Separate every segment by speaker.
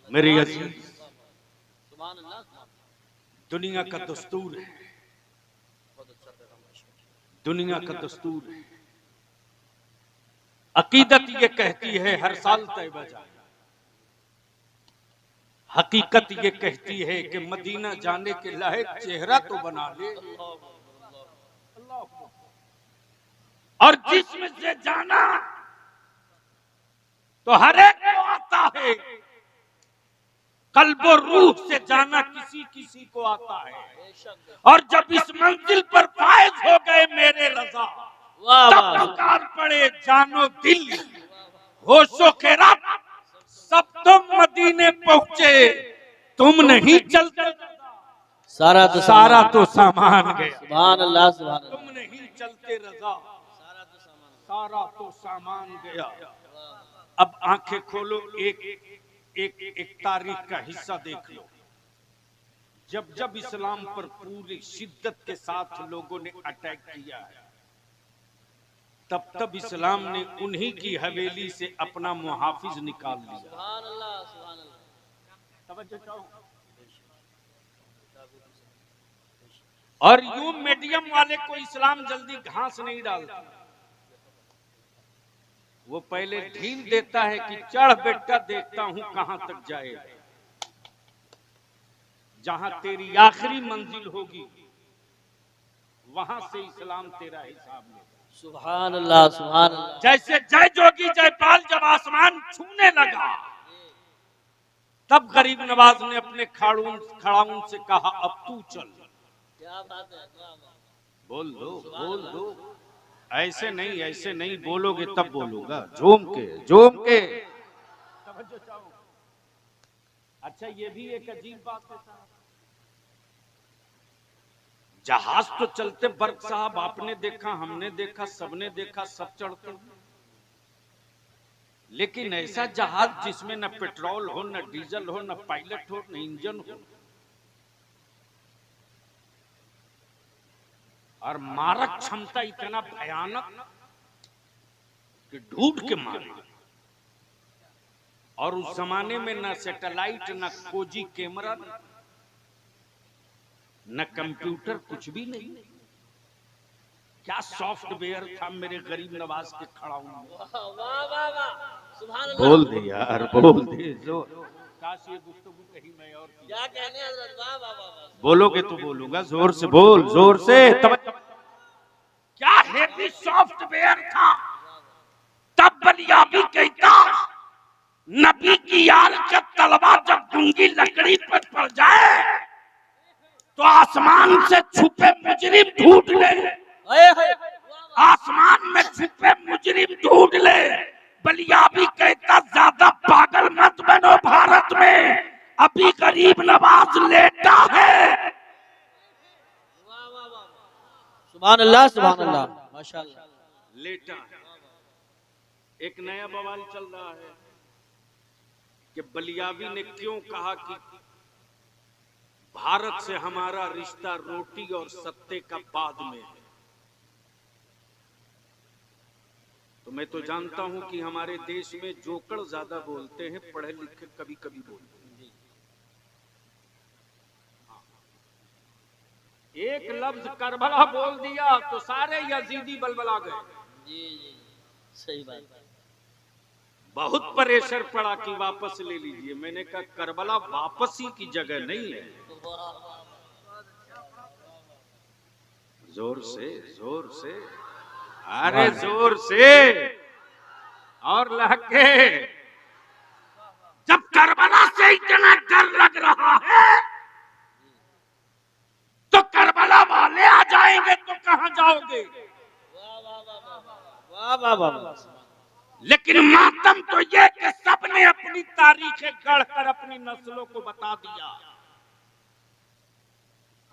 Speaker 1: मेरे अजीज, दुनिया का दस्तूर है, दुनिया का दस्तूर है। अकीदत ये कहती है हर साल तैयबा जाए, हकीकत ये कहती है कि मदीना जाने के लायक चेहरा तो बना ले। और जिस्म से जाना तो हर एक को आता है, कल्ब और रूह से जाना किसी किसी को आता है। और जब इस मंजिल पर फायज हो गए मेरे रजा, तब पुकार पड़े जानो दिल, होशो खैरात, सब तुम मदीने पहुंचे, तुम नहीं चलते, सारा तो सामान गया। सुभान अल्लाह, सुभान अल्लाह। तुम नहीं चलते रजा, सारा तो सामान गया। अब आंखें खोलो, एक तारीख का हिस्सा देख लो। जब जब इस्लाम पर पूरी शिद्दत के साथ लोगों ने अटैक किया है, तब तब इस्लाम ने उन्हीं की हवेली से अपना मुहाफिज निकाल लिया। सुभान अल्लाह, सुभान अल्लाह। तवज्जो चाहो। और यूं मीडियम वाले को इस्लाम जल्दी घास नहीं डालता, वो पहले ढील देता है कि चढ़ बेटा, देखता हूं कहां तक जाए, जहां तेरी आखिरी मंजिल होगी वहां से इस्लाम तेरा हिसाब लेगा। सुभान अल्लाह, सुभान अल्लाह। जैसे जय जोगी जयपाल जब आसमान छूने लगा, तब गरीब नवाज ने अपने खड़ाउन से कहा अब तू चल। क्या बात है, बोल दो। ऐसे नहीं बोलोगे तब बोलूंगा, झूम के। अच्छा, ये भी एक अजीब बात है साहब, जहाज तो चलते बर्क साहब, आपने देखा, हमने देखा, सबने देखा, सब चढ़ते हैं, लेकिन ऐसा जहाज जिसमें न पेट्रोल हो, न डीजल हो, न पायलट हो, न इंजन हो, और मारक क्षमता इतना भयानक कि ढूंढ के मारे। और उस जमाने में न सैटेलाइट, न खोजी कैमरा, न कंप्यूटर, कुछ भी नहीं। क्या सॉफ्टवेयर था मेरे गरीब नवाज के खड़ा हूं। बोल दे यार, बोल दे। जो काश ये गुफ्तगू कहीं मैं और क्या कहने हज़रत, वाह वाह वाह। बोलोगे तो बोलूंगा, जोर से बोल, जोर से। क्या हेवी सॉफ्टवेयर था। तब बलियाबी कहता, नबी की आल का तलवा जब गूंगी लकड़ी पर पड़ जाए तो आसमान से छुपे मुजरिम ढूंढ ले, आसमान में छुपे मुजरिम ढूंढ ले। बलियाबी कहता ज्यादा पागल मत बनो, भारत में अभी गरीब नवाज लेटा है।
Speaker 2: सुभान अल्लाह, सुभान अल्लाह, माशाअल्लाह।
Speaker 1: लेटा है। एक नया बवाल चल रहा है कि बलियाबी ने क्यों कहा कि भारत से हमारा रिश्ता रोटी और सत्ते का बाद में है। तो मैं तो जानता हूं कि हमारे देश में जोकर ज्यादा बोलते हैं, पढ़े लिखे कभी कभी बोलते हैं। एक लफ्ज करबला बोल दिया तो सारे यजीदी बलबला गए।
Speaker 2: जी, सही बात।
Speaker 1: बहुत प्रेशर पड़ा कि वापस ले लीजिए। मैंने कहा करबला वापसी की जगह नहीं है। जोर से, अरे जोर से और लहके। जब करबला से इतना डर लग रहा है तो करबला वाले आ जाएंगे तो कहां जाओगे।
Speaker 2: वाह वाह वाह।
Speaker 1: लेकिन मातम तो ये कि सबने अपनी तारीखें गढ़कर अपनी नस्लों को बता दिया।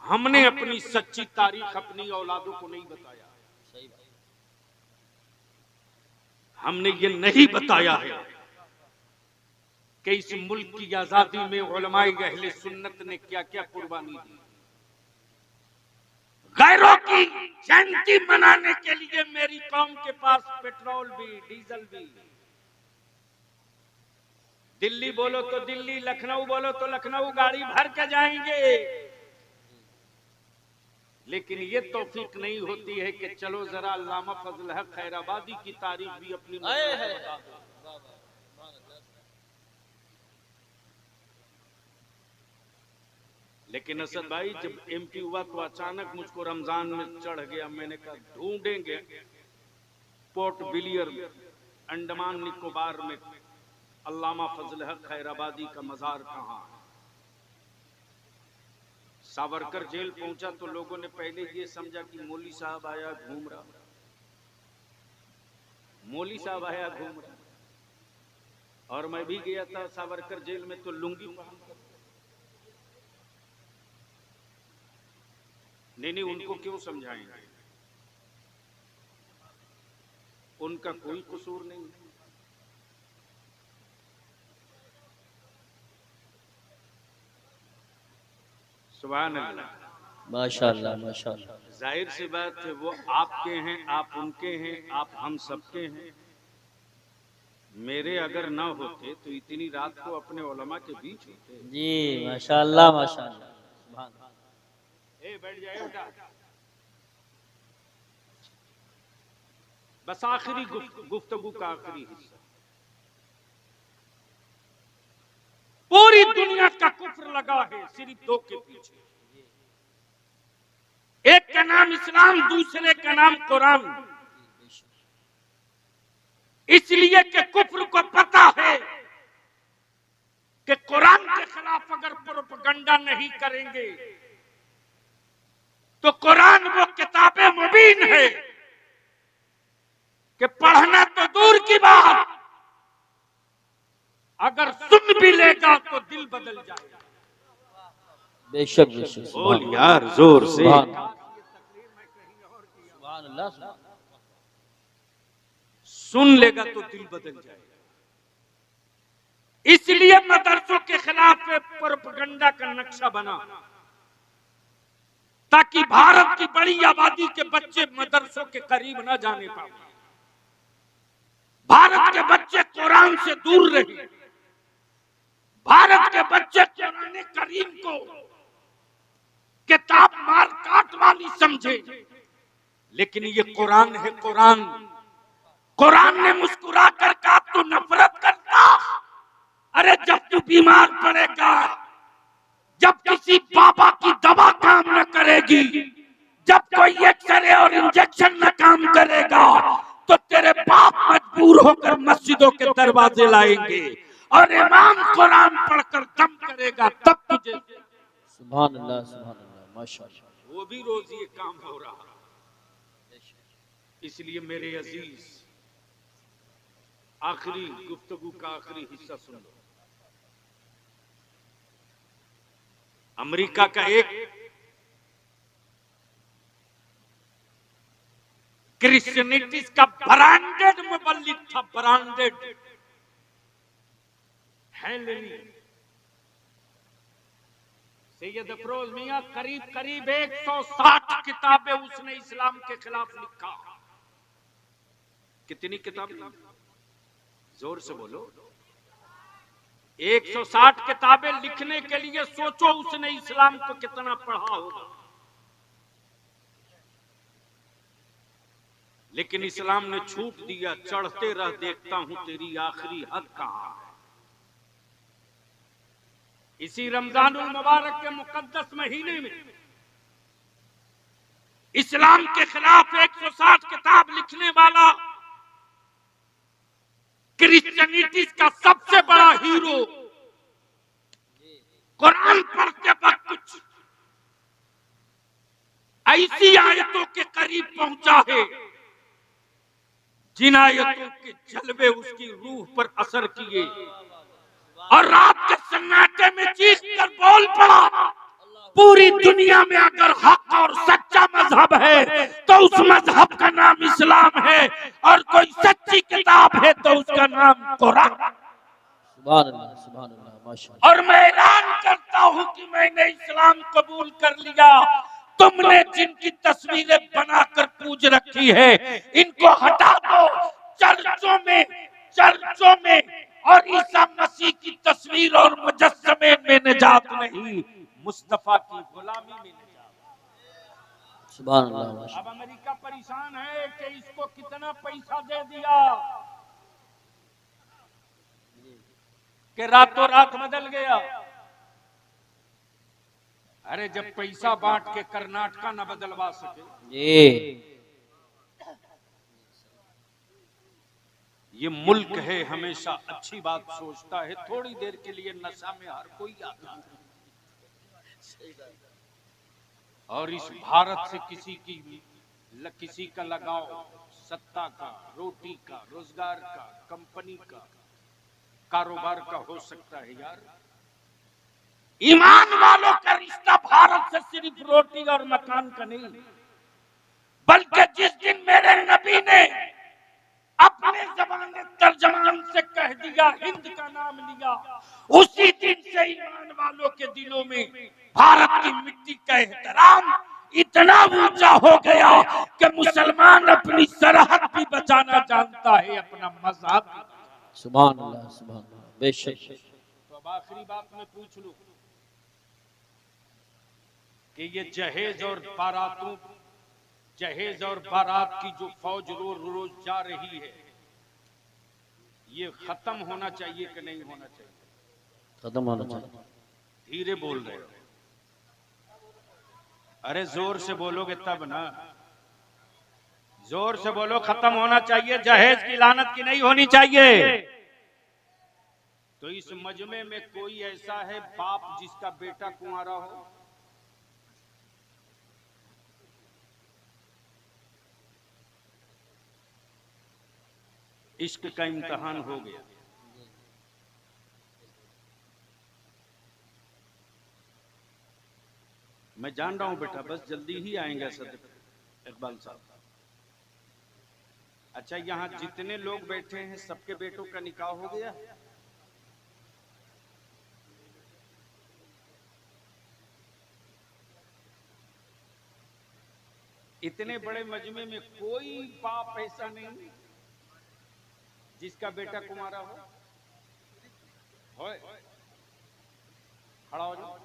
Speaker 1: हमने अपनी सच्ची तारीख अपनी औलादों को नहीं बताया। हमने ये नहीं बताया है कि इस मुल्क की आजादी में उलमाए अहले सुन्नत ने क्या क्या कुर्बानी दी। गैरों की जयंती मनाने के लिए मेरी कौम के पास पेट्रोल भी, डीजल भी, दिल्ली बोलो तो दिल्ली, लखनऊ बोलो तो लखनऊ, गाड़ी भर के जाएंगे। लेकिन ये तौफीक नहीं होती है कि चलो जरा अल्लामा फजल हक खैराबादी की तारीफ भी अपनी बता दो। लेकिन असद भाई जब एमपी हुआ तो अचानक मुझको रमजान में चढ़ गया। मैंने कहा ढूंढेंगे पोर्ट ब्लेयर अंडमान निकोबार में अल्लामा फजल हक खैराबादी का मजार कहाँ है। सावरकर जेल पहुंचा तो लोगों ने पहले ये समझा कि मौली साहब आया घूम रहा, मौली साहब आया घूम रहा। और मैं भी गया था सावरकर जेल में तो लुंगी पहन कर। नहीं, उनको क्यों समझाएंगे, उनका कोई कसूर नहीं। सुभान अल्लाह,
Speaker 2: माशाअल्लाह माशाअल्लाह।
Speaker 1: जाहिर सी बात है वो आपके हैं, आप उनके हैं, आप हम सबके हैं। मेरे अगर ना होते तो इतनी रात को अपने उलमा के बीच होते।
Speaker 2: जी माशाअल्लाह माशाअल्लाह। सुभान अल्लाह।
Speaker 1: ए बैठ जाए बेटा। बस आखिरी गुफ्तगू का आखिरी हिस्सा। पूरी दुनिया का कुफ्र लगा है सिर्फ दो के पीछे, एक का नाम इस्लाम, दूसरे का नाम कुरान। इसलिए कि कुफ्र को पता है कि कुरान के खिलाफ अगर प्रोपगंडा नहीं करेंगे तो कुरान वो किताबे मुबीन है कि पढ़ना तो दूर की बात, अगर सुन भी लेगा तो दिल बदल जाएगा।
Speaker 2: बेशक बेशक।
Speaker 1: बोल यार जोर से।
Speaker 2: सुभान अल्लाह।
Speaker 1: सुन लेगा तो दिल बदल जाएगा। इसलिए मदरसों के खिलाफ प्रोपगंडा का नक्शा बना ताकि भारत की बड़ी आबादी के बच्चे मदरसों के करीब न जाने पाए, भारत के बच्चे कुरान से दूर रहे, भारत के बच्चे कुरान करीम को किताब मार काट वाली समझे। लेकिन ये कुरान है, कुरान ने मुस्कुरा कर कहा तू नफरत करता। अरे जब तू बीमार पड़ेगा, जब किसी बाबा की दवा काम न करेगी, जब कोई एक्सरे और इंजेक्शन न काम करेगा तो तेरे बाप मजबूर होकर मस्जिदों के दरवाजे लाएंगे और इमाम कुरान पढ़कर दम करेगा, तब तुझे।
Speaker 2: सुभान अल्लाह सुभान अल्लाह माशाअल्लाह।
Speaker 1: वो भी रोज ये काम हो रहा। इसलिए मेरे अजीज, आखिरी गुफ्तगू का आखिरी हिस्सा सुन लो। अमेरिका का एक क्रिश्चियनिटीज का ब्रांडेड मुबल्लिग था, ब्रांडेड हेलेनी सैयद अफरोज मियां। करीब 160 किताबें उसने इस्लाम के खिलाफ लिखा। कितनी किताबें? जोर से बोलो। 160 किताबें लिखने के लिए सोचो उसने इस्लाम को कितना पढ़ा होगा। लेकिन इस्लाम ने छूट दिया, चढ़ते रह देखता हूं तेरी आखिरी हद कहां है। इसी रमजानुल मुबारक के मुकद्दस महीने में इस्लाम के खिलाफ 160 किताब लिखने वाला क्रिश्चियनिटीज का सबसे बड़ा हीरो कुरान पढ़ते वक्त कुछ ऐसी आयतों के करीब पहुंचा है जिन आयतों के जलवे उसकी रूह पर असर किए और रात के सन्नाटे में चीख कर बोल पड़ा, पूरी दुनिया में अगर हक और सच्चा मजहब है तो उस मजहब का नाम इस्लाम है और कोई सच्ची किताब है तो उसका नाम कुरान।
Speaker 2: सुभान अल्लाह माशाअल्लाह।
Speaker 1: और मैं ऐलान करता हूं कि मैंने इस्लाम कबूल कर लिया। तुमने जिनकी तस्वीरें बनाकर पूज रखी है इनको हटा दो। चर्चों में और ईसा मसीह की तस्वीर और मुजस्समे में निजात नहीं, मुस्तफा की गुलामी में निजात।
Speaker 2: सुभान अल्लाह।
Speaker 1: अब अमेरिका परेशान है कि इसको कितना पैसा दे दिया कि रातों रात बदल गया। अरे जब पैसा बांट के कर्नाटका न बदलवा सके, ये मुल्क है हमेशा अच्छी बात सोचता है, थोड़ी देर के लिए नशा में हर कोई आता है, और इस भारत से किसी का लगाव सत्ता का, रोटी का, रोजगार का, कंपनी का, कारोबार का हो सकता है। यार ईमान वालों का रिश्ता भारत से सिर्फ रोटी और मकान का नहीं, बल्कि जिस दिन मेरे नबी ने अपने ज़बान तर्जमान से कह दिया, हिंद का नाम लिया, उसी दिन से ईमान वालों के दिलों में भारत की मिट्टी का एहतराम इतना ऊंचा हो गया कि मुसलमान अपनी सरहद भी बचाना जानता है, अपना मजहब।
Speaker 2: सुभान अल्लाह, सुभान अल्लाह, बेशक।
Speaker 1: तो अब आखिरी बात मैं पूछ लूं कि ये जहेज और बारात की जो फौज रोज जा रही है, ये खत्म होना चाहिए कि नहीं होना चाहिए?
Speaker 2: खत्म होना चाहिए।
Speaker 1: धीरे बोल रहे हो, अरे जोर से बोलोगे तब ना, जोर से बोलो। खत्म होना चाहिए, जहेज की लानत की नहीं होनी चाहिए। तो इस मजमे में कोई ऐसा है बाप जिसका बेटा कुंवारा हो? इश्क का इम्तिहान हो गया। मैं जान रहा हूं बेटा, बस जल्दी ही आएंगे सर इकबाल साहब। अच्छा, यहाँ जितने लोग बैठे हैं सबके बेटों का निकाह हो गया? इतने बड़े मजमे में कोई बाप ऐसा नहीं जिसका बेटा कुमारा हो? खड़ा हो जाओ।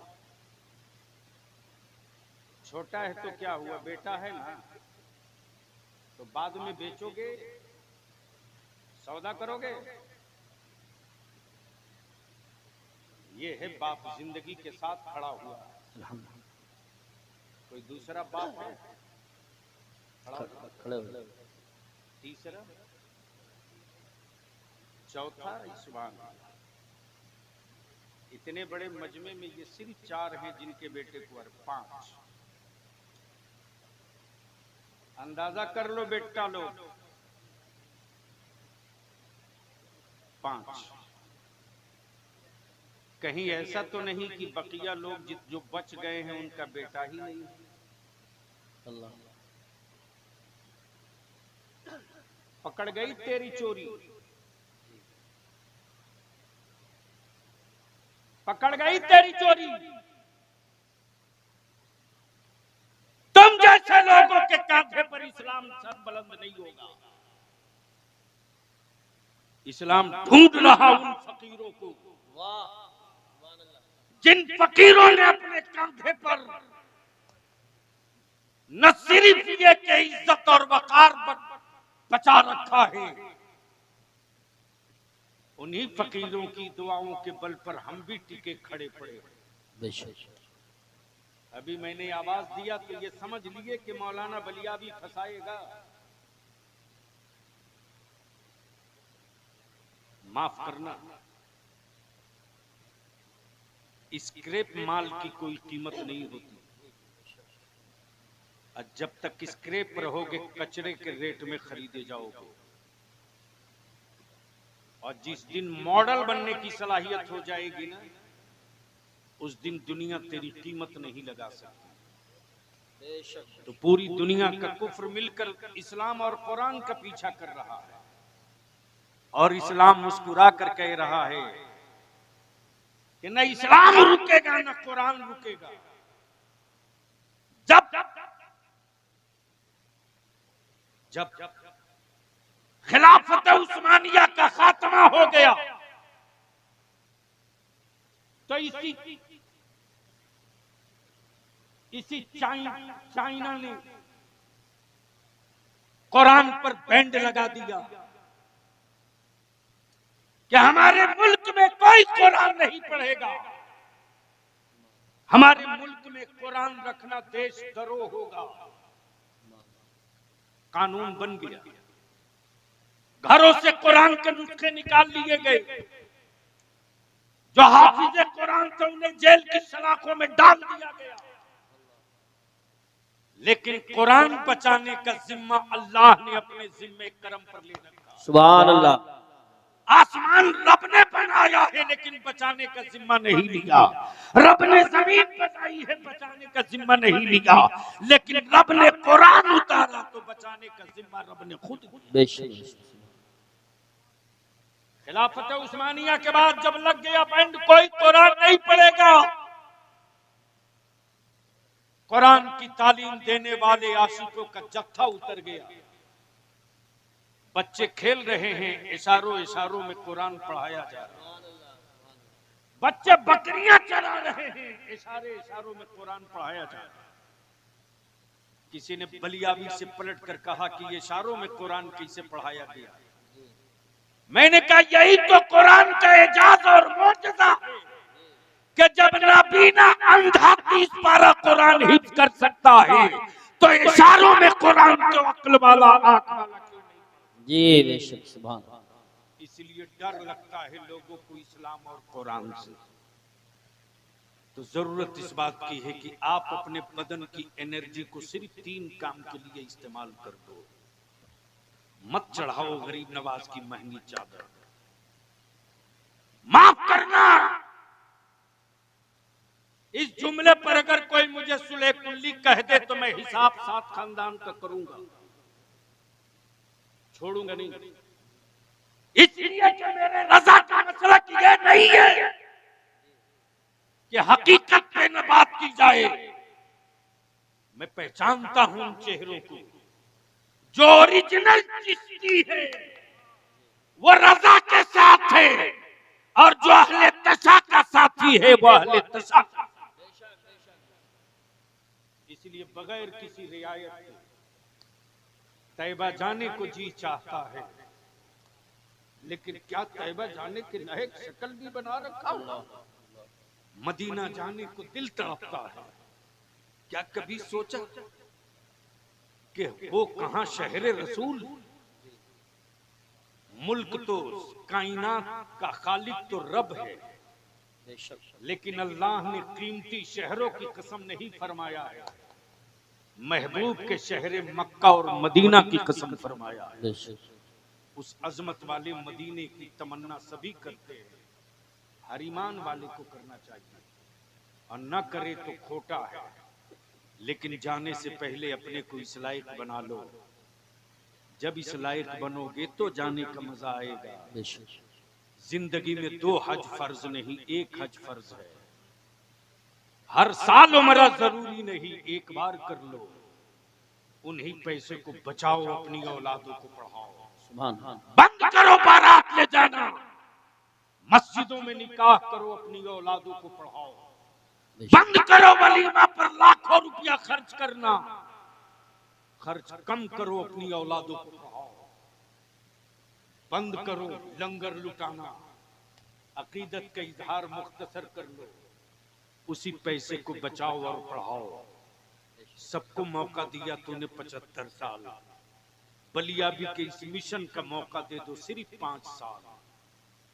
Speaker 1: छोटा है तो क्या हुआ, बेटा है ना, तो बाद में बेचोगे, सौदा करोगे। ये है बाप जिंदगी के साथ खड़ा हुआ। कोई दूसरा बाप है?
Speaker 2: खड़े हो।
Speaker 1: तीसरा, चौथा, सुभान। इतने बड़े मजमे में ये सिर्फ 4 हैं जिनके बेटे कुंवर, 5। अंदाजा कर लो बेटा लोग, 5। कहीं ऐसा तो नहीं कि बकिया लोग जो बच गए हैं उनका बेटा ही नहीं?
Speaker 2: अल्लाह।
Speaker 1: पकड़ गई तेरी चोरी, पकड़ गई तेरी चोरी। तुम जैसे लोगों के कांधे पर इस्लाम सर बुलंद नहीं होगा। इस्लाम ढूंढ रहा उन फकीरों को, जिन फकीरों ने अपने कांधे पर न सिर्फ ये कि इज्जत और वकार बचा रखा है, उन्हीं फकीरों की दुआओं के बल पर हम भी टिके खड़े पड़े।
Speaker 2: बेशक।
Speaker 1: अभी मैंने आवाज दिया तो ये समझ लिए कि मौलाना बलिया भी फंसाएगा। माफ करना, स्क्रैप माल की कोई कीमत नहीं होती। और जब तक स्क्रैप रहोगे कचरे के रेट में खरीदे जाओगे, और जिस दिन मॉडल बनने की सलाहियत हो जाएगी ना, उस दिन दुनिया तेरी कीमत नहीं लगा सकती। तो पूरी दुनिया का कुफ्र मिलकर इस्लाम और कुरान का पीछा कर रहा है, और इस्लाम मुस्कुरा कर कह रहा है कि न इस्लाम रुकेगा न कुरान रुकेगा। जब खिलाफत उस्मानिया का खात्मा हो गया, तो इसी चाइना ने कुरान पर बैंड लगा दिया कि हमारे मुल्क में कोई कुरान नहीं पढ़ेगा। हमारे मुल्क में कुरान रखना देशद्रोह होगा। कानून बन गया, घरों से कुरान के नुस्खे निकाल लिए गए। जो हाफिज कुरान थे उन्हें जेल की सलाखों में डाल दिया गया। लेकिन कुरान बचाने का जिम्मा अल्लाह ने अपने जिम्मे करम पर ले रखा।
Speaker 2: सुभान अल्लाह।
Speaker 1: आसमान रब ने बनाया है लेकिन बचाने का जिम्मा नहीं लिया। रब ने जमीन बनाई है, बचाने का जिम्मा नहीं लिया। लेकिन रब ने कुरान उतारा तो बचाने का जिम्मा रब ने खुद।
Speaker 2: बेशक
Speaker 1: खिलाफत उस्मानिया के बाद जब लग गया बैंड, कोई कुरान नहीं पढ़ेगा। कुरान की तालीम देने वाले आशिकों का जत्था उतर गया। बच्चे खेल रहे हैं, इशारों इशारों में कुरान पढ़ाया जा रहा है। बच्चे बकरियां चरा रहे हैं, इशारे इशारों में कुरान पढ़ाया जा रहा है। किसी ने बलियावी से पलट कर कहा कि इशारों में कुरान कैसे पढ़ाया गया। मैंने कहा यही तो कुरान का एजाज और मोजज़ा है कि जब नाबीना अंधा 30 पारा कुरान हिफ्ज़ कर सकता है तो इशारों में कुरान को अक्ल वाला आंख वाला क्यों नहीं।
Speaker 2: जी बेशक सुभान।
Speaker 1: इसलिए डर लगता है लोगों को इस्लाम और कुरान से। तो जरूरत इस बात की है कि आप अपने बदन की एनर्जी को सिर्फ 3 काम के लिए इस्तेमाल कर दो। मत चढ़ाओ गरीब नवाज की महंगी चादर। माफ करना, इस जुमले पर अगर कोई मुझे सुलह कुल्ली कह दे तो मैं हिसाब 7 खानदान का करूंगा, छोड़ूंगा नहीं। इसलिए कि मेरे रजा का मसला ये नहीं है कि हकीकत पे न बात की जाए। मैं पहचानता हूं उन चेहरों को जो ओरिजिनल चिश्ती है, वो रजा के साथ है, और जो अहले तशा का साथी है वो अहले तशा। इसलिए बगैर किसी रियायत के तैबा जाने को जी चाहता है, लेकिन क्या तैबा जाने के लायक शक्ल भी बना रखा हुआ। मदीना जाने को दिल तड़पता है। क्या कभी सोचा कि वो कहां शहर रसूल। मुल्क तो कायनात का खालिक तो रब है, लेकिन अल्लाह ने कीमती शहरों की कसम नहीं फरमाया है, महबूब के शहर मक्का और मदीना की कसम फरमाया है। उस अजमत वाले मदीने की तमन्ना सभी करते हैं, हर ईमान वाले को करना चाहिए, और न करे तो खोटा है। लेकिन जाने से पहले अपने को इस लायक बना लो। जब इस लायक बनोगे तो जाने का मजा आएगा। जिंदगी में 2 हज फर्ज नहीं, 1 हज फर्ज है। हर साल उम्र जरूरी नहीं, एक बार कर लो। उन्हीं पैसे को बचाओ, अपनी औलादों को पढ़ाओ। बंद करो बारात ले जाना, मस्जिदों में निकाह करो, अपनी औलादों को पढ़ाओ। बंद करो वलीमा पर लाखों रुपया खर्च करना, खर्च कम करो, अपनी औलादों को पढ़ाओ। बंद करो लंगर लुटाना, अकीदत का इजहार मुख्तसर कर लो, उसी पैसे को बचाओ और पढ़ाओ। सबको मौका दिया तूने 75 साल, बलियाबी के इस मिशन का मौका दे दो सिर्फ 5 साल।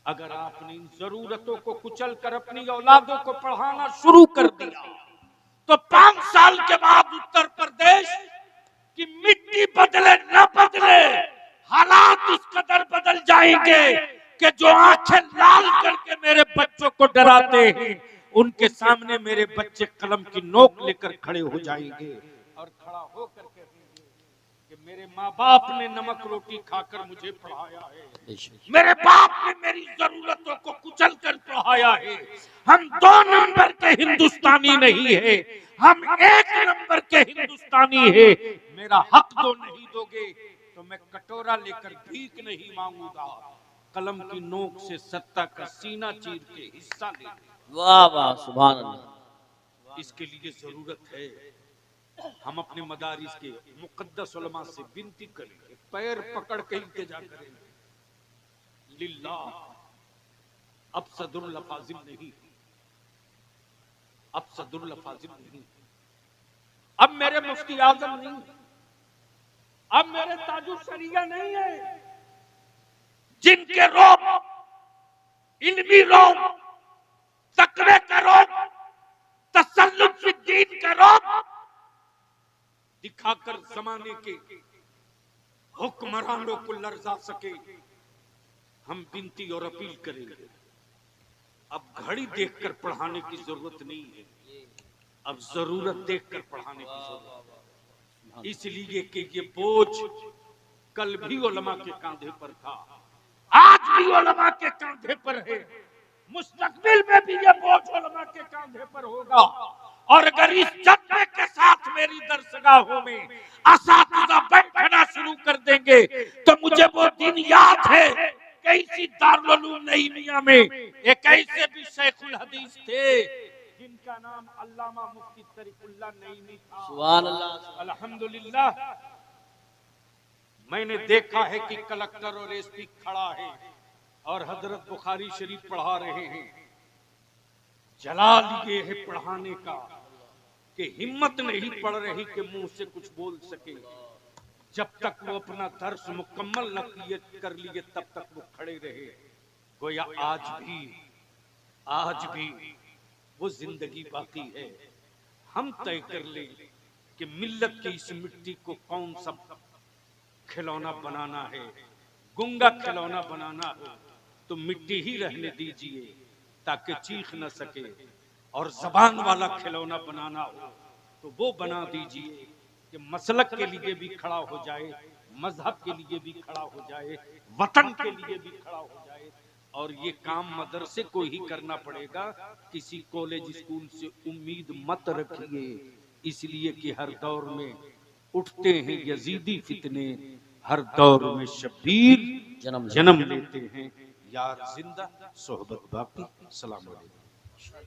Speaker 1: अगर आपने इन जरूरतों को कुचल कर अपनी औलादों को पढ़ाना शुरू कर दिया तो 5 साल के बाद उत्तर प्रदेश की मिट्टी बदले न बदले, हालात उस कदर बदल जाएंगे कि जो आंखें लाल करके मेरे बच्चों को डराते हैं, उनके सामने मेरे बच्चे कलम की नोक लेकर खड़े हो जाएंगे और खड़ा होकर कहेंगे कि मेरे माँ बाप ने नमक रोटी खाकर मुझे पढ़ाया है, मेरे बाप ने मेरी जरूरतों को कुचल कर पढ़ाया है। हम 2 नंबर के हिंदुस्तानी नहीं है, हम 1 नंबर के हिंदुस्तानी है। मेरा हक दो नहीं दोगे तो मैं कटोरा लेकर भीख नहीं मांगूंगा, कलम की नोक से सत्ता का सीना चीर के हिस्सा ले।
Speaker 2: वाह वाह सुभान अल्लाह।
Speaker 1: इसके लिए जरूरत है हम अपने मदारिस के मुकद्दस उलमा से विनती करेंगे, पैर पकड़ के इल्तिजा करेंगे, लिल्लाह अब सदरुल लफाजिल नहीं, अब सदरुल लफाजिल नहीं, अब मेरे मुफ्ती आजम नहीं, अब मेरे ताजुल शरिया नहीं है, जिनके रोब इल्मी रोब, तकवे का रोब, तसल्लुत फी दीन का रोब दिखाकर जमाने के हुक्मरानों को लर्जा सके, हम विनती और अपील करेंगे। अब घड़ी देखकर पढ़ाने की जरूरत नहीं है, अब जरूरत देखकर पढ़ाने की जरूरत है, इसलिए कि ये बोझ कल भी उलमा के कांधे पर था, आज भी उलमा के कांधे पर है, मुस्तकबिल में भी ये बोझ उलमा के कांधे पर होगा। और अगर इस जज्बे के साथ मेरी दरसगाहों में असातिज़ा बैठना शुरू कर देंगे तो मुझे वो दिन याद है कि इसी दारुल उलूम नईमिया में एक ऐसे भी शेखुल हदीस थे जिनका नाम अल्लामा मुफ्ती तरीकुल्लाह नईमी था।
Speaker 2: सुभान अल्लाह।
Speaker 1: अल्हम्दुलिल्लाह मैंने देखा है कि कलेक्टर और एसपी खड़ा है और हजरत बुखारी शरीफ पढ़ा रहे हैं, जला लिए है पढ़ाने का कि हिम्मत नहीं पड़ रही कि मुंह से कुछ बोल सके। जब तक वो अपना दर्स मुकम्मल न कर लिए तब तक वो खड़े रहे। गोया आज भी वो जिंदगी बाकी है। हम तय कर ले कि मिल्लत की इस मिट्टी को कौन सा खिलौना बनाना है। गुंगा खिलौना बनाना हो तो मिट्टी ही रहने दीजिए ताकि चीख न सके, और जबान वाला खिलौना बनाना हो तो वो बना दीजिए कि मसलक के लिए भी खड़ा हो जाए, मजहब के लिए भी खड़ा हो जाए, वतन के लिए भी खड़ा हो जाए। और ये काम मदरसे को ही करना पड़ेगा, किसी कॉलेज स्कूल से उम्मीद मत रखिए, इसलिए कि हर दौर में उठते हैं यजीदी फितने, हर दौर में शब्बीर जन्म लेते हैं। यार जिंदा सोहबत बाकी। सलाम अलैकुम।